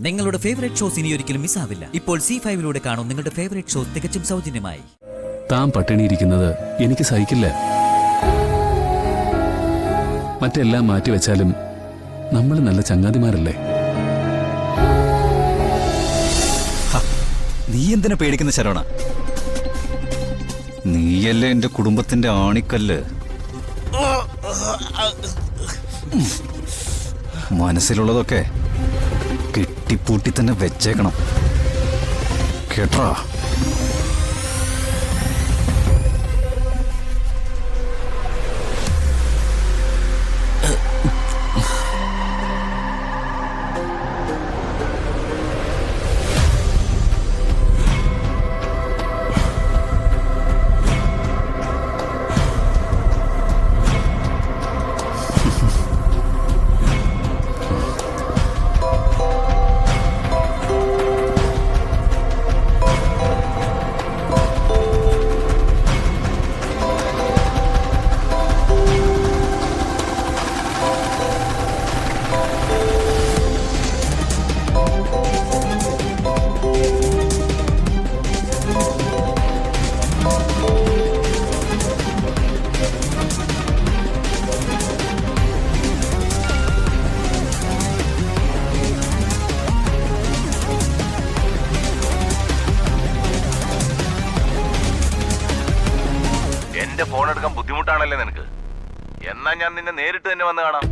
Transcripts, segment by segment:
നിങ്ങളുടെ favourite shows ഇനി ഒരിക്കലും മിസ്സാവില്ല. ഇപ്പോൾ C5 കാണും നിങ്ങളുടെ ഫേവറേറ്റ് ഷോസ് തികച്ചും സൗജന്യമായി. താൻ പട്ടിണിയിരിക്കുന്നത് എനിക്ക് സഹിക്കില്ല. മറ്റെല്ലാം മാറ്റിവെച്ചാലും നമ്മൾ നല്ല ചങ്ങാതിമാരല്ലേ? നീ എന്തിനാ പേടിക്കുന്ന ശരവണ? നീയല്ലേ എന്റെ കുടുംബത്തിന്റെ ആണിക്കല്ല്. മനസ്സിലുള്ളതൊക്കെ കെട്ടിപ്പൂട്ടി തന്നെ വെച്ചേക്കണം കേട്ടോ. എന്റെ ഫോൺ എടുക്കാൻ ബുദ്ധിമുട്ടാണല്ലേ നിനക്ക്? എന്നാ ഞാൻ നിന്നെ നേരിട്ട് തന്നെ വന്ന് കാണാം.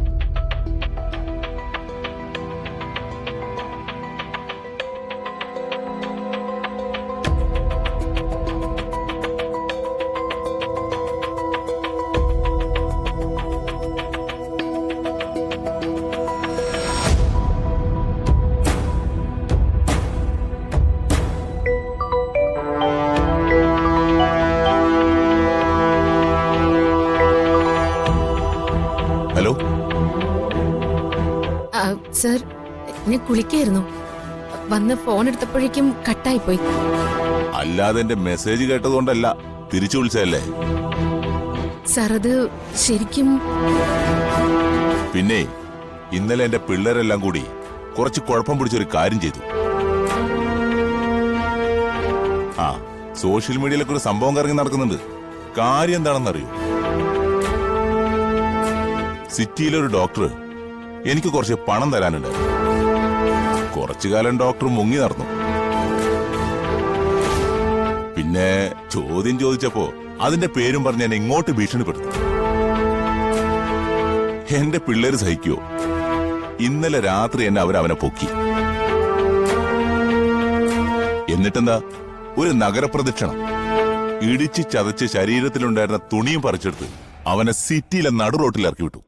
ഹലോ സർ, ഞാൻ കുളിക്കായിരുന്നു. വന്ന് ഫോൺ എടുത്തപ്പോഴേക്കും കട്ടായിപ്പോയി. അല്ലാതെ എന്റെ മെസ്സേജ് കേട്ടതുകൊണ്ടല്ല, തിരിച്ചു വിളിച്ചതല്ലേ? സർ, അത് ശരിക്കും പിന്നെ ഇന്നലെ എന്റെ പിള്ളേരെല്ലാം കൂടി കുറച്ച് കുഴപ്പം പിടിച്ചൊരു കാര്യം ചെയ്തു. ആ, സോഷ്യൽ മീഡിയയിലൊക്കെ ഒരു സംഭവം കറങ്ങി നടക്കുന്നുണ്ട്. കാര്യം എന്താണെന്നറിയോ? സിറ്റിയിലൊരു ഡോക്ടർ എനിക്ക് കുറച്ച് പണം തരാനുണ്ട്. കുറച്ചു കാലം ഡോക്ടർ മുങ്ങി നടന്നു. പിന്നെ ചോദ്യം ചോദിച്ചപ്പോ അതിന്റെ പേരും പറഞ്ഞ് എന്നെ ഇങ്ങോട്ട് ഭീഷണിപ്പെടുത്തി. എന്റെ പിള്ളേര് സഹിക്കുവോ? ഇന്നലെ രാത്രി എന്നെ അവനെ പൊക്കി. എന്നിട്ടെന്താ, ഒരു നഗരപ്രദക്ഷിണം ഇടിച്ച് ചതച്ച് ശരീരത്തിലുണ്ടായിരുന്ന തുണിയും പറിച്ചെടുത്ത് അവനെ സിറ്റിയിലെ നടു റോട്ടിൽ ഇറക്കി വിട്ടു.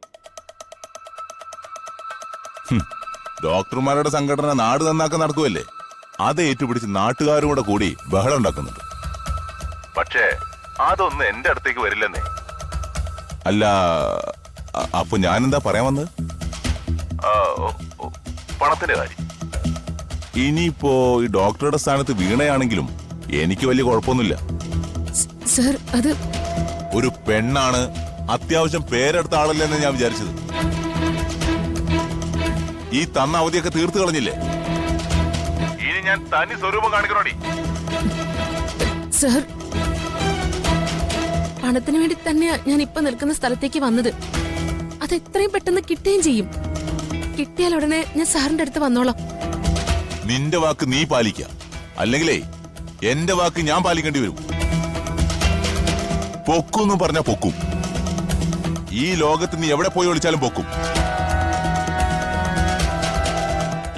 ഡോക്ടർമാരുടെ സംഘടന നാട് നന്നാക്കാൻ നടക്കുമല്ലേ, അത് ഏറ്റുപിടിച്ച് നാട്ടുകാരും കൂടെ കൂടി ബഹളം ഉണ്ടാക്കുന്നുണ്ട്. പക്ഷേ അതൊന്നും എന്റെ അടുത്തേക്ക് വരില്ലെന്നേ. അല്ല, അപ്പൊ ഞാനെന്താ പറയാൻ വന്നത്? പണത്തിന്റെ കാര്യം. ഇനിയിപ്പോ ഈ ഡോക്ടറുടെ സ്ഥാനത്ത് വീണയാണെങ്കിലും എനിക്ക് വലിയ കുഴപ്പമൊന്നുമില്ല. സർ, അത് ഒരു പെണ്ണാണ്, അത്യാവശ്യം പേരെടുത്ത ആളല്ലെന്ന് ഞാൻ വിചാരിച്ചത്. ഈ തന്ന അവധിയൊക്കെ തീർത്തു കളഞ്ഞില്ലേ? ഇനി ഞാൻ തനി സ്വരൂപം കാണിക്കണോടി. സർ, പണത്തിന് വേണ്ടി തന്നെയാ ഞാൻ ഇപ്പൊ നിൽക്കുന്ന സ്ഥലത്തേക്ക് വന്നത്. അത് എത്രയും പെട്ടെന്ന് കിട്ടുകയും ചെയ്യും. കിട്ടിയാൽ ഉടനെ ഞാൻ സാറിന്റെ അടുത്ത് വന്നോളാം. നിന്റെ വാക്ക് നീ പാലിക്ക, അല്ലെങ്കിലേ എന്റെ വാക്ക് ഞാൻ പാലിക്കേണ്ടി വരും. പൊക്കൂന്ന് പറഞ്ഞാ പൊക്കും. ഈ ലോകത്ത് നീ എവിടെ പോയി വിളിച്ചാലും പൊക്കും.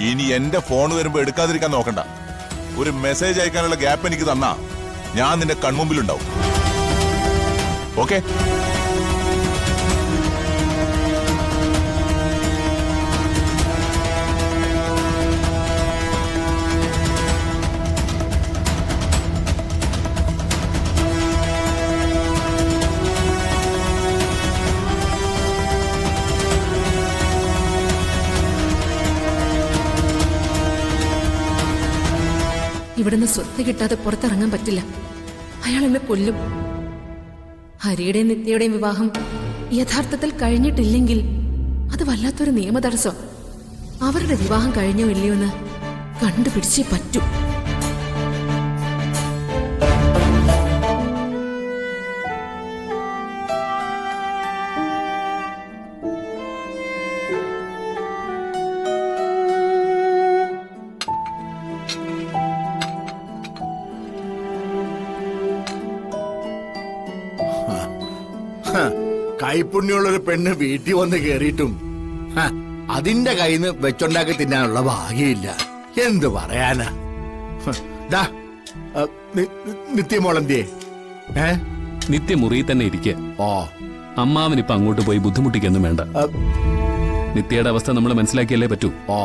ഇനി എന്റെ ഫോൺ വരുമ്പോ എടുക്കാതിരിക്കാൻ നോക്കണ്ട. ഒരു മെസ്സേജ് അയക്കാനുള്ള ഗ്യാപ്പ് എനിക്ക് തന്നാ ഞാൻ നിന്റെ കൺമുമ്പിലുണ്ടാവും. ഓക്കെ? ഇവിടുന്ന് സ്വത്ത് കിട്ടാതെ പുറത്തിറങ്ങാൻ പറ്റില്ല. അയാൾ എന്നെ കൊല്ലും. ഹരിയുടെയും നിത്യയുടെയും വിവാഹം യഥാർത്ഥത്തിൽ കഴിഞ്ഞിട്ടില്ലെങ്കിൽ അത് വല്ലാത്തൊരു നിയമതടസ്സം. അവരുടെ വിവാഹം കഴിഞ്ഞോ ഇല്ലയോ എന്ന് കണ്ടുപിടിച്ചേ പറ്റൂ. കൈപ്പുണ്യമുള്ളൊരു പെണ്ണ് വീട്ടിൽ വന്ന് കേറിയിട്ടും അതിന്റെ കയ്യിന്ന് വെച്ചുണ്ടാക്കി തിന്നാനുള്ള ഭാഗ്യമില്ല. എന്ത് പറയാനാ? ദാ, നിത്യമോളെന്തിയേ? നിത്യമുറിയിൽ തന്നെ ഇരിക്കുക. ഓ, അമ്മാവനിപ്പൊ അങ്ങോട്ട് പോയി ബുദ്ധിമുട്ടിക്കൊന്നും വേണ്ട. നിത്യയുടെ അവസ്ഥ നമ്മൾ മനസ്സിലാക്കിയല്ലേ പറ്റൂ. ഓ,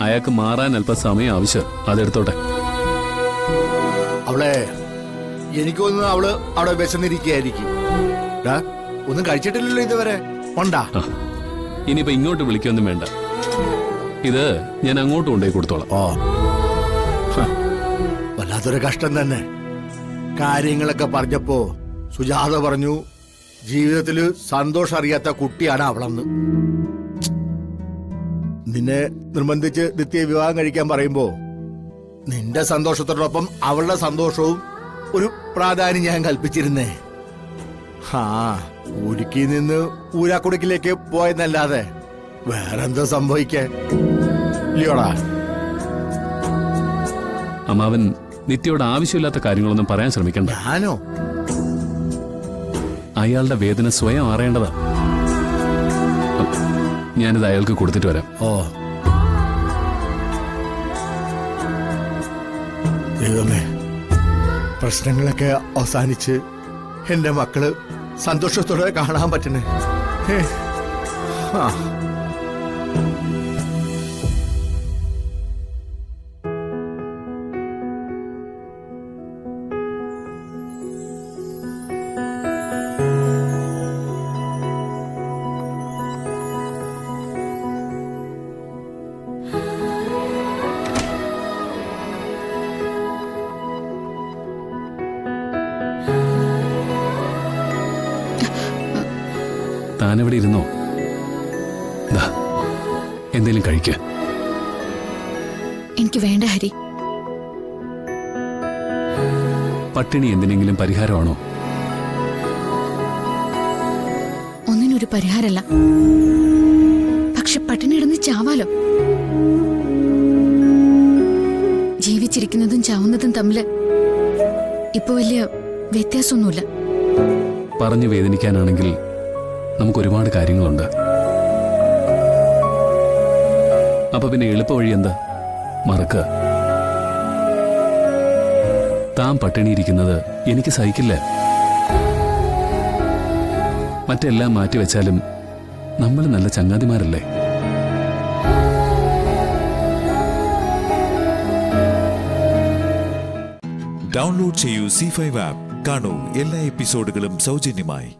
അയാൾക്ക് മാറാൻ അല്പം സമയം ആവശ്യം. അതെടുത്തോട്ടെ. അവളെ എനിക്ക് തോന്നുന്നു അവള് അവിടെ വിശന്നിരിക്കുകയായിരിക്കും. ഒന്നും കഴിച്ചിട്ടില്ലല്ലോ ഇതുവരെ. ഉണ്ടാ ഇനിയിപ്പോ ഇങ്ങോട്ട് വിളിക്കൊന്നും വേണ്ട. ഇത് ഞാൻ അങ്ങോട്ട് കൊണ്ടുപോയി കൊടുത്തോളാം. ഓ, വല്ലാത്തൊരു കഷ്ടം തന്നെ. കാര്യങ്ങളൊക്കെ പറഞ്ഞപ്പോ സുജാത പറഞ്ഞു ജീവിതത്തില് സന്തോഷം അറിയാത്ത കുട്ടിയാണ് അവളെന്ന്. നിന്നെ നിർബന്ധിച്ച് നിത്യ വിവാഹം കഴിക്കാൻ പറയുമ്പോ നിന്റെ സന്തോഷത്തോടൊപ്പം അവളുടെ സന്തോഷവും ഒരു പ്രാധാന്യം ഞാൻ കൽപ്പിച്ചിരുന്നേ. ഊരുക്കി നിന്ന് ഊരാക്കുടുക്കിലേക്ക് പോയെന്നല്ലാതെ വേറെന്താ സംഭവിക്കാൻ ഇല്ലയോടാ? അമ്മാവൻ നിത്യയോട് ആവശ്യമില്ലാത്ത കാര്യങ്ങളൊന്നും പറയാൻ ശ്രമിക്കണ്ട. ഞാനോ? അയാളുടെ വേദന സ്വയം അറിയേണ്ടതാ. ഞാനിത് അയാൾക്ക് കൊടുത്തിട്ട് വരാം. ഓ ദൈവമേ, പ്രശ്നങ്ങളൊക്കെ അവസാനിച്ച് എന്റെ മക്കള് സന്തോഷത്തോടെ കാണാൻ പറ്റണേ. താനെവിടെ ഇരുന്നോ? എന്തേലും കഴിക്ക. എനിക്ക് വേണ്ട ഹരി. പട്ടിണി എന്തിനെങ്കിലും പരിഹാരമാണോ? ഒന്നിനൊരു പരിഹാരമല്ല. പക്ഷെ പട്ടിണി ഇടന്ന് ചാവാലോ. ജീവിച്ചിരിക്കുന്നതും ചാവുന്നതും തമ്മില് ഇപ്പൊ വലിയ വ്യത്യാസമൊന്നുമില്ല. പറഞ്ഞു വേദനിക്കാനാണെങ്കിൽ നമുക്ക് ഒരുപാട് കാര്യങ്ങളുണ്ട്. അപ്പൊ പിന്നെ എളുപ്പ വഴി എന്താ? മറക്കുക. താൻ പട്ടിണിയിരിക്കുന്നത് എനിക്ക് സഹിക്കില്ല. മറ്റെല്ലാം മാറ്റിവെച്ചാലും നമ്മൾ നല്ല ചങ്ങാതിമാരല്ലേ? ഡൗൺലോഡ് ചെയ്യൂ C5 ആപ്പ്. കാണൂ എല്ലാ എപ്പിസോഡുകളും സൗജന്യമായി.